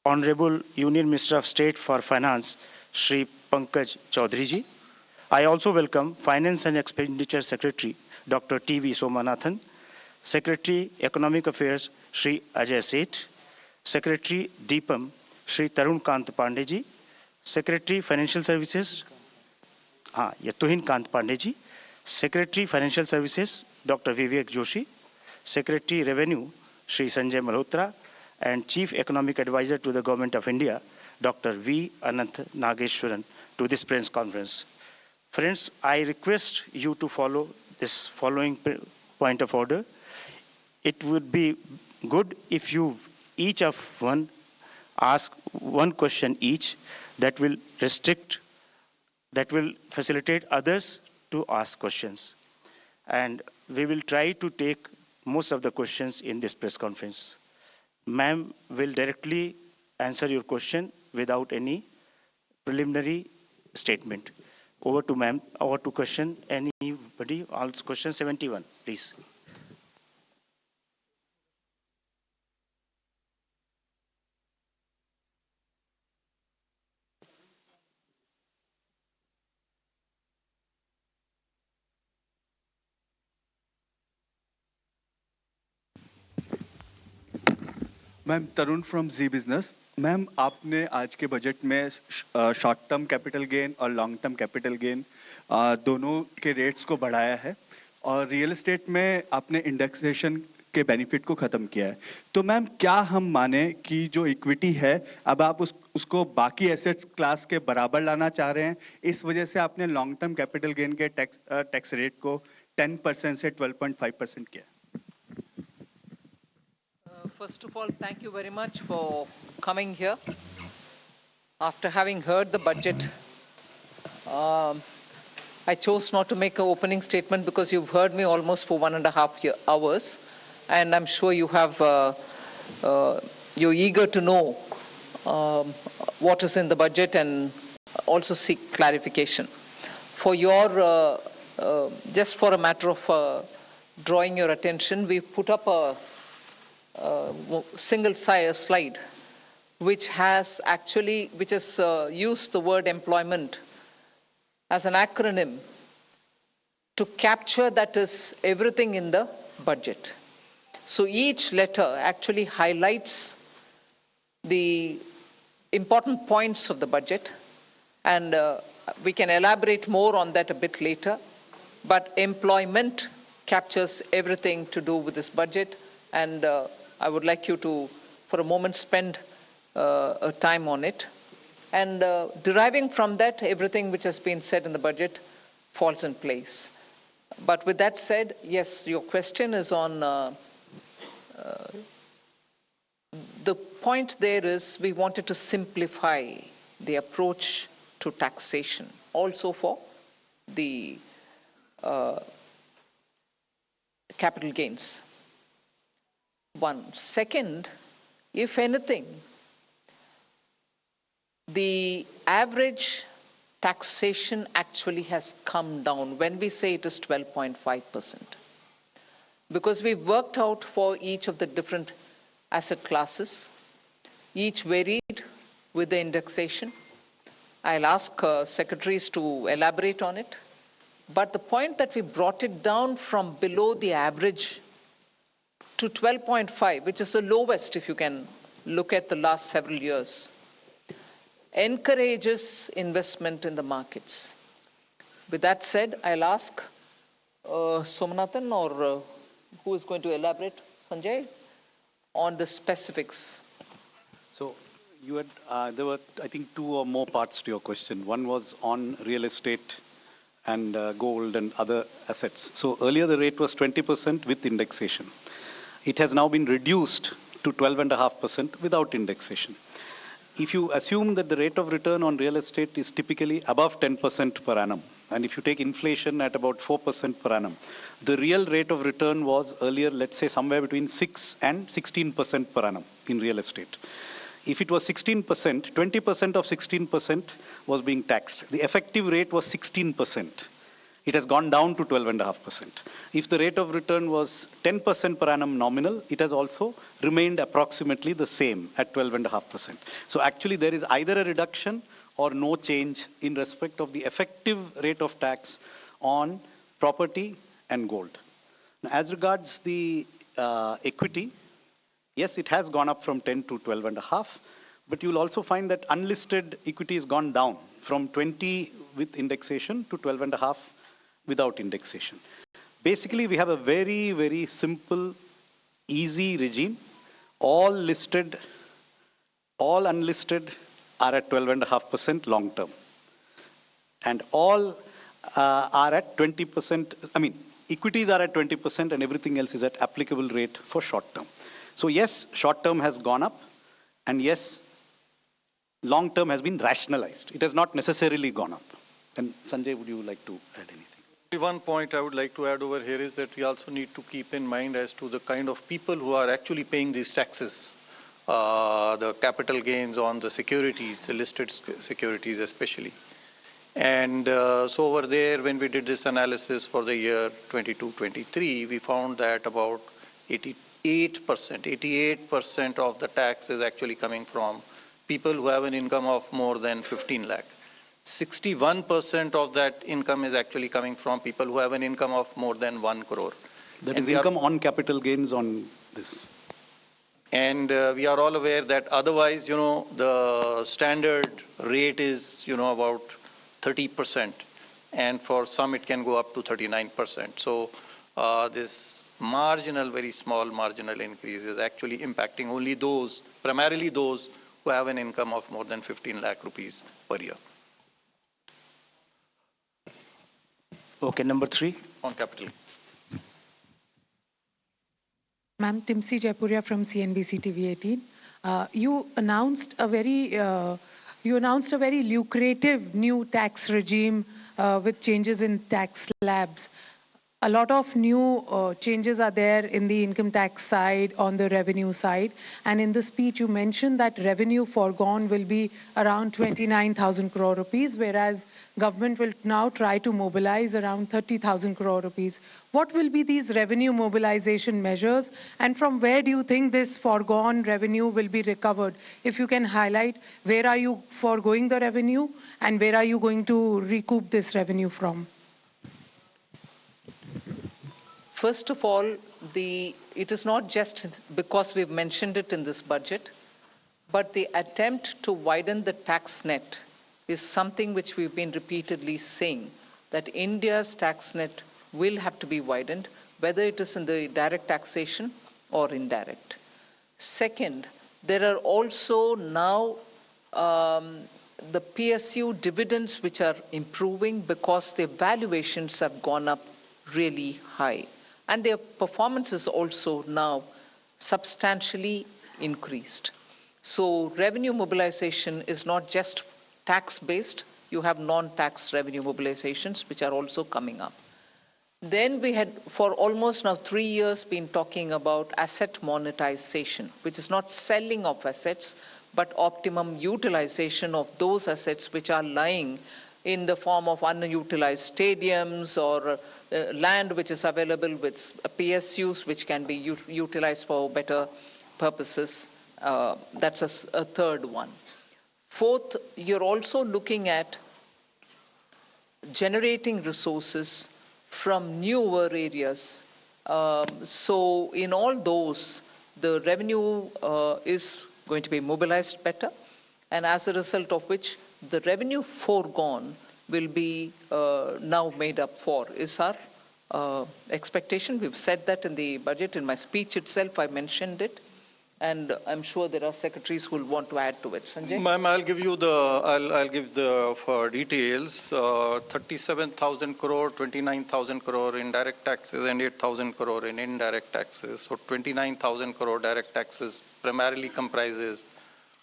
Honorable Union Minister of State for Finance, Shri Pankaj Chaudhary ji. I also welcome Finance and Expenditure Secretary, Dr. T.V. Somanathan, Secretary Economic Affairs, Shri Ajay Seth, Secretary Deepam, Shri Tarun Kant Pandey ji, Secretary Financial Services, Tuhin Kant Pandey ji, Secretary Financial Services, Dr. Vivek Joshi, Secretary Revenue, Shri Sanjay Malhotra, and Chief Economic Advisor to the Government of India, Dr. V. Anant Nageshwaran, to this press conference. Friends, I request you to follow this following point of order. It would be good if you each of one ask one question each. That will facilitate others to ask questions. And we will try to take most of the questions in this press conference. Ma'am will directly answer your question without any preliminary statement. Over to ma'am. Over to question. Anybody? All question 71, please. Ma'am Tarun from Zee business. Ma'am आपने आज के budget में short term capital gain और long term capital gain दोनों के rates को बढ़ाया है और रियल एस्टेट में आपने इंडेक्सेशन के बेनिफिट को खत्म किया है। तो मैम क्या हम माने कि जो इक्विटी है अब आप उसको बाकी एसेट्स क्लास के बराबर लाना चाह रहे हैं, इस वजह से आपने लॉन्ग टर्म कैपिटल गेन के टैक्स रेट को 10% से 12.5% किया। First of all, thank you very much for coming here. After having heard the budget, I chose not to make an opening statement because you've heard me almost for 1.5 hours, and I'm sure you have, you're eager to know what is in the budget and also seek clarification. For your, just for a matter of drawing your attention, we've put up a single slide which has used the word employment as an acronym to capture that is everything in the budget. So each letter actually highlights the important points of the budget, and we can elaborate more on that a bit later, but employment captures everything to do with this budget, and I would like you to, for a moment, spend a time on it. And deriving from that, everything which has been said in the budget falls in place. But with that said, yes, your question is on, the point there is we wanted to simplify the approach to taxation, also for the capital gains. One. Second, if anything, the average taxation actually has come down when we say it is 12.5%. Because we've worked out for each of the different asset classes, each varied with the indexation. I'll ask secretaries to elaborate on it. But the point that we brought it down from below the average to 12.5, which is the lowest if you can look at the last several years, encourages investment in the markets. With that said, I'll ask Somanathan or who is going to elaborate, Sanjay, on the specifics. So you had, there were, I think, two or more parts to your question. One was on real estate and gold and other assets. So earlier the rate was 20% with indexation. It has now been reduced to 12.5% without indexation. If you assume that the rate of return on real estate is typically above 10% per annum, and if you take inflation at about 4% per annum, the real rate of return was earlier, let's say, somewhere between 6 and 16% per annum in real estate. If it was 16%, 20% of 16% was being taxed. The effective rate was 16%. it has gone down to 12.5%. If the rate of return was 10% per annum nominal, it has also remained approximately the same at 12.5%. So actually there is either a reduction or no change in respect of the effective rate of tax on property and gold. Now, as regards the equity, yes, it has gone up from 10 to 12.5, but you'll also find that unlisted equity has gone down from 20 with indexation to 12.5 without indexation. Basically, we have a very, very simple, easy regime. All listed, all unlisted are at 12.5% long term. And all are at 20%, equities are at 20% and everything else is at applicable rate for short term. So yes, short term has gone up, and yes, long term has been rationalized. It has not necessarily gone up. And Sanjay, would you like to add anything? One point I would like to add over here is that we also need to keep in mind as to the kind of people who are actually paying these taxes, the capital gains on the securities, the listed securities especially. And so over there, when we did this analysis for the year 22-23, we found that about 88% of the tax is actually coming from people who have an income of more than 15 lakh. 61% of that income is actually coming from people who have an income of more than 1 crore. That is income on capital gains on this. And we are all aware that otherwise, the standard rate is, about 30%. And for some, it can go up to 39%. So this marginal, very small marginal increase is actually impacting only those, primarily those who have an income of more than 15 lakh rupees per year. Okay, number 3. On capital gains. Ma'am, Timsi Jaipuria from CNBC TV 18. You announced a very lucrative new tax regime with changes in tax slabs. A lot of new changes are there in the income tax side, on the revenue side. And in the speech, you mentioned that revenue foregone will be around 29,000 crore rupees, whereas government will now try to mobilize around 30,000 crore rupees. What will be these revenue mobilization measures, and from where do you think this foregone revenue will be recovered? If you can highlight, where are you foregoing the revenue, and where are you going to recoup this revenue from? First of all, it is not just because we've mentioned it in this budget, but the attempt to widen the tax net is something which we've been repeatedly saying, that India's tax net will have to be widened, whether it is in the direct taxation or indirect. Second, there are also now the PSU dividends which are improving because their valuations have gone up really high. And their performance is also now substantially increased. So revenue mobilization is not just tax-based, you have non-tax revenue mobilizations which are also coming up. Then we had, for almost now 3 years, been talking about asset monetization, which is not selling of assets, but optimum utilization of those assets which are lying in the form of unutilized stadiums or land which is available with PSUs which can be utilized for better purposes. That's a third one. Fourth, you're also looking at generating resources from newer areas. So in all those, the revenue is going to be mobilized better, and as a result of which the revenue foregone will be now made up for, is our expectation. We've said that in the budget. In my speech itself, I mentioned it. And I'm sure there are secretaries who will want to add to it. Sanjay? Ma'am, I'll give the for details. 37,000 crore, 29,000 crore in direct taxes and 8,000 crore in indirect taxes. So 29,000 crore direct taxes primarily comprises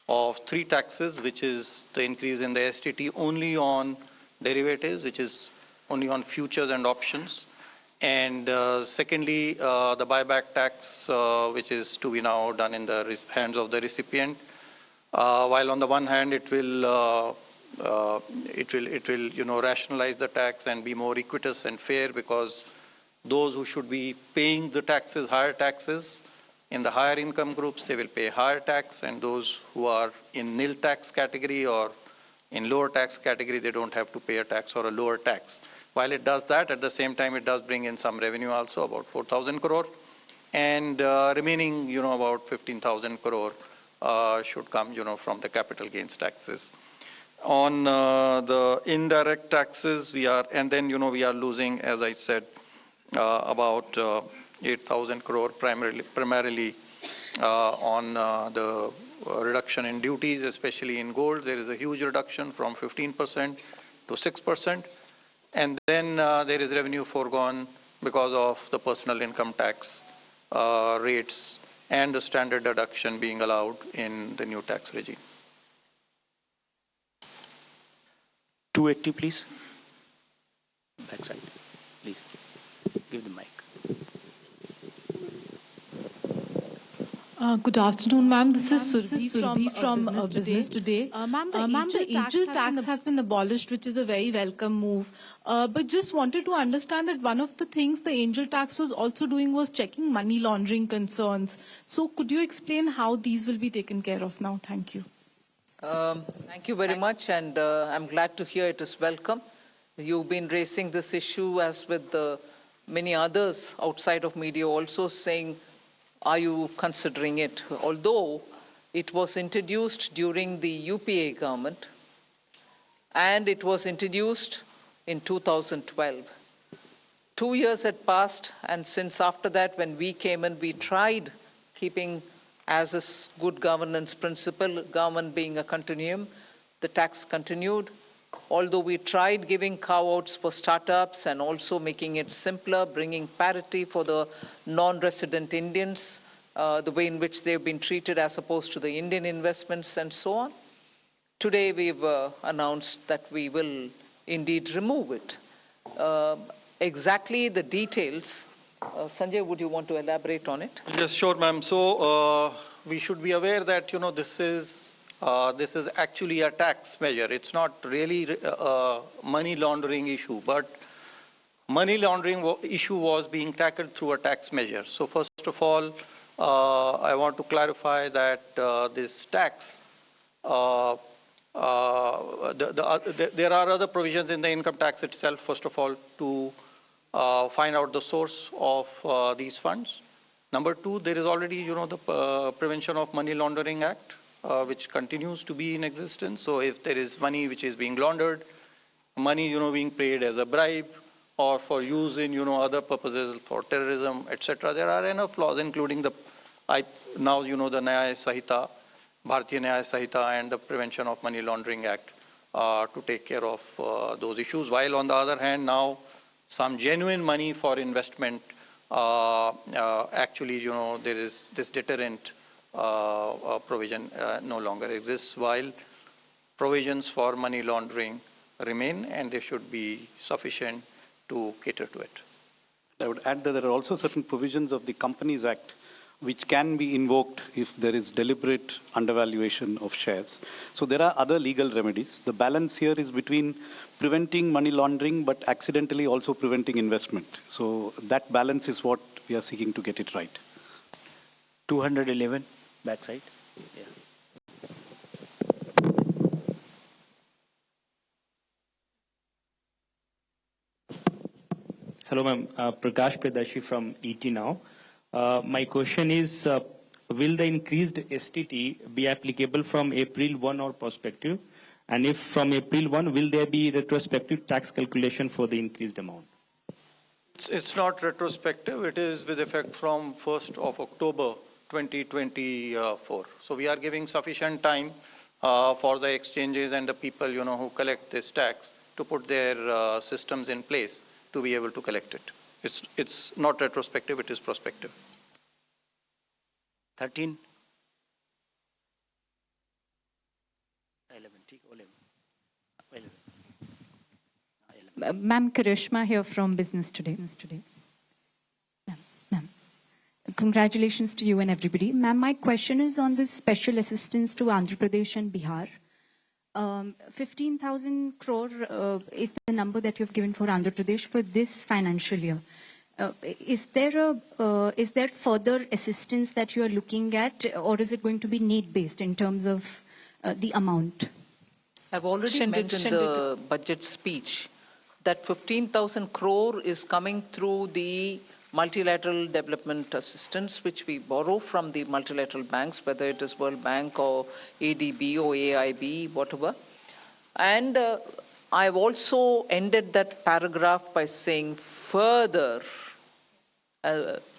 of 3 taxes, which is the increase in the STT only on derivatives, which is only on futures and options. And secondly, the buyback tax, which is to be now done in the hands of the recipient. While on the one hand, it will will rationalize the tax and be more equitous and fair, because those who should be paying the taxes, higher taxes, in the higher income groups, they will pay higher tax, and those who are in nil tax category or in lower tax category, they don't have to pay a tax or a lower tax. While it does that, at the same time, it does bring in some revenue also, about 4,000 crore, and remaining, about 15,000 crore should come, from the capital gains taxes. On the indirect taxes, we are losing, as I said, about 8,000 crore primarily on the reduction in duties, especially in gold. There is a huge reduction from 15% to 6%. And then there is revenue foregone because of the personal income tax rates and the standard deduction being allowed in the new tax regime. 280, please. Backside, please. Give the mic. Good afternoon, ma'am. This is Surbhi from Business Today. Ma'am, the angel tax has been abolished, which is a very welcome move. But just wanted to understand that one of the things the angel tax was also doing was checking money laundering concerns. So could you explain how these will be taken care of now? Thank you. Thank you very much, and I'm glad to hear it is welcome. You've been raising this issue, as with many others outside of media also, saying, are you considering it? Although it was introduced during the UPA government, and it was introduced in 2012. 2 years had passed, and since after that, when we came in, we tried keeping as a good governance principle, government being a continuum, the tax continued. Although we tried giving carve-outs for startups and also making it simpler, bringing parity for the non-resident Indians, the way in which they've been treated as opposed to the Indian investments and so on. Today we've announced that we will indeed remove it. Exactly the details, Sanjay, would you want to elaborate on it? Yes, sure, ma'am. So we should be aware that this is actually a tax measure. It's not really a money laundering issue, but money laundering issue was being tackled through a tax measure. So first of all, I want to clarify that this tax, there are other provisions in the income tax itself, first of all, to find out the source of these funds. Number two, there is already, the Prevention of Money Laundering Act, which continues to be in existence. So if there is money which is being laundered, money, being paid as a bribe or for use in, other purposes for terrorism, etc., there are enough laws, including the Nyaya Sahita, Bharatiya Nyaya Sahita, and the Prevention of Money Laundering Act to take care of those issues. While on the other hand, now some genuine money for investment, actually, there is this deterrent provision no longer exists, while provisions for money laundering remain, and they should be sufficient to cater to it. I would add that there are also certain provisions of the Companies Act which can be invoked if there is deliberate undervaluation of shares. So there are other legal remedies. The balance here is between preventing money laundering but accidentally also preventing investment. So that balance is what we are seeking to get it right. 211, backside. Yeah. Hello, ma'am. Prakash Pedashi from ET Now. My question is, will the increased STT be applicable from April 1 or prospective? And if from April 1, will there be retrospective tax calculation for the increased amount? It's not retrospective. It is with effect from 1st of October 2024. So we are giving sufficient time for the exchanges and the people, who collect this tax to put their systems in place to be able to collect it. It's not retrospective, it is prospective. 13. 11. Ma'am, Karishma here from Business Today. Ma'am, congratulations to you and everybody. Ma'am, my question is on this special assistance to Andhra Pradesh and Bihar. 15,000 crore is the number that you've given for Andhra Pradesh for this financial year. Is there further assistance that you are looking at, or is it going to be need-based in terms of the amount? I've already mentioned in the budget speech that 15,000 crore is coming through the multilateral development assistance, which we borrow from the multilateral banks, whether it is World Bank or ADB or AIB, whatever. And I've also ended that paragraph by saying further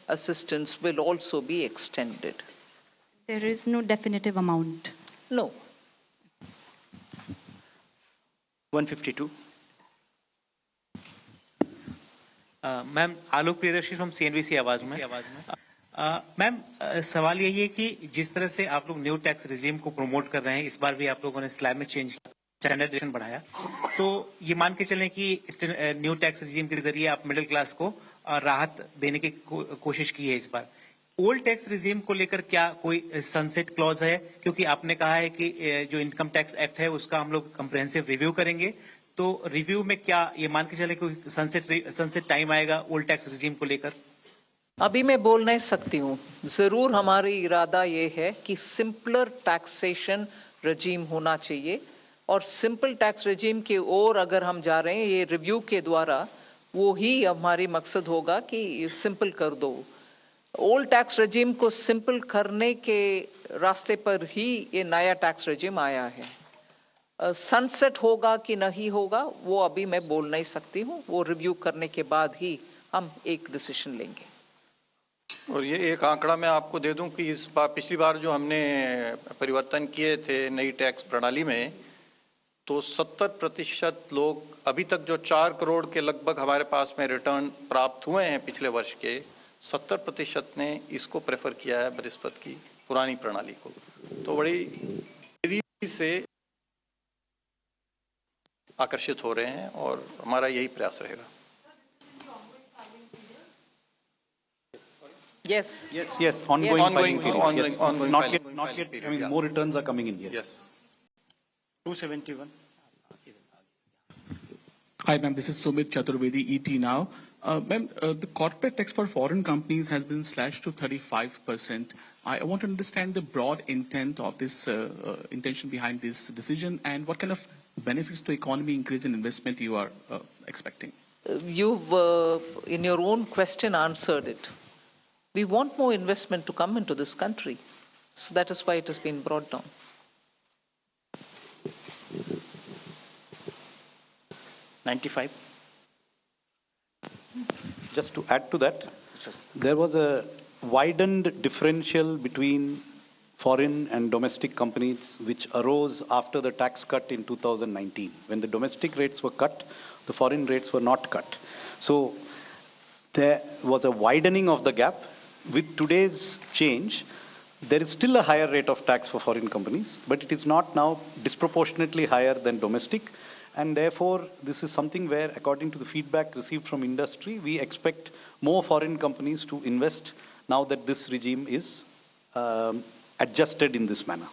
assistance will also be extended. There is no definitive amount. No. 152. Ma'am Alok Priyadarshi from CNBC आवाज में ma'am सवाल यही है कि जिस तरह से आप लोग न्यू टैक्स रिजीम को प्रमोट कर रहे हैं, इस बार भी आप लोगों ने स्लैब में चेंज स्टैंडर्डाइजेशन बढ़ाया, तो ये मान के चलें कि न्यू टैक्स रिजीम के जरिए आप मिडिल क्लास को राहत देने की कोशिश की है इस बार। ओल्ड टैक्स रिजीम को लेकर क्या कोई सनसेट क्लॉज है? क्योंकि आपने कहा है कि जो इनकम टैक्स एक्ट है उसका हम लोग कंप्रेहेंसिव रिव्यू करेंगे, तो रिव्यू में क्या ये मान के चले कोई सनसेट टाइम आएगा ओल्ड टैक्स रिजीम को लेकर? अभी मैं बोल नहीं सकती हूँ। जरूर हमारी इरादा ये है कि सिंपलर टैक्सेशन रजीम होना चाहिए, और सिंपल टैक्स रजीम की ओर अगर हम जा रहे हैं ये रिव्यू के द्वारा, वो ही हमारी मकसद होगा कि सिंपल कर दो। ओल्ड टैक्स रजीम को सिंपल करने के रास्ते पर ही ये नया टैक्स रजीम आया है। सनसेट होगा कि नहीं होगा वो अभी मैं बोल नहीं सकती हूँ, वो रिव्यू करने के बाद ही हम एक डिसीजन लेंगे। और ये एक आंकड़ा मैं आपको दे दूं कि इस बार पिछली बार जो हमने परिवर्तन किए थे नई टैक्स प्रणाली में, तो 70% लोग अभी तक जो 4 करोड़ के लगभग हमारे पास में रिटर्न प्राप्त हुए हैं पिछले वर्ष के, 70% ने इसको प्रेफर किया है बनिस्बत की पुरानी प्रणाली को। तो बड़ी तेजी से आकर्षित हो रहे हैं और हमारा यही प्रयास रहेगा। Yes. Yes, ongoing period. Ongoing Not filing. yet, I mean, more returns are coming in, yes. 271. Hi, ma'am. This is Sumit Chaturvedi, ET Now. Ma'am, the corporate tax for foreign companies has been slashed to 35%. I want to understand the broad intent of this intention behind this decision, and what kind of benefits to economy, increase in investment you are expecting. You've, in your own question, answered it. We want more investment to come into this country. So that is why it has been brought down. $95. Just to add to that, there was a widened differential between foreign and domestic companies which arose after the tax cut in 2019. When the domestic rates were cut, the foreign rates were not cut. So there was a widening of the gap. With today's change, there is still a higher rate of tax for foreign companies, but it is not now disproportionately higher than domestic. And therefore, this is something where, according to the feedback received from industry, we expect more foreign companies to invest now that this regime is adjusted in this manner.